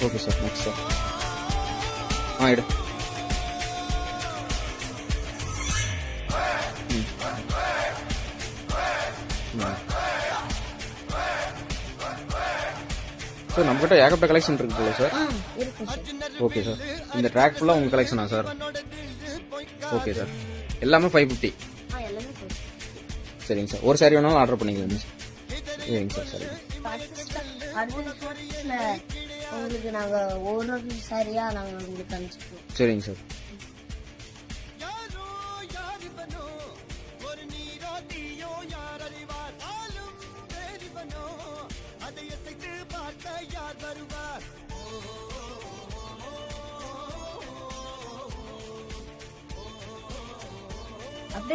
Okay sir. Next sir. எடு. Sir நம்மகிட்ட ஏகப்பட்ட கலெக்ஷன் இருக்குல்ல சார்? Okay sir. இந்த ட்ராக் ஃபுல்லாக உங்கள் கலெக்ஷனா சார்? Okay sir. எல்லாமே 550. சரிங்க சார். ஒரு சாரி வேணாலும் ஆர்டர் பண்ணிக்கலாம் சார். சரிங்க சார். உங்களுக்கு நாங்கள் ஒரு சாரியாக நாங்கள் உங்களுக்கு அனுப்பிச்சிடுவோம். சரிங்க சார். அதை பார்க்க யார் வருவார்?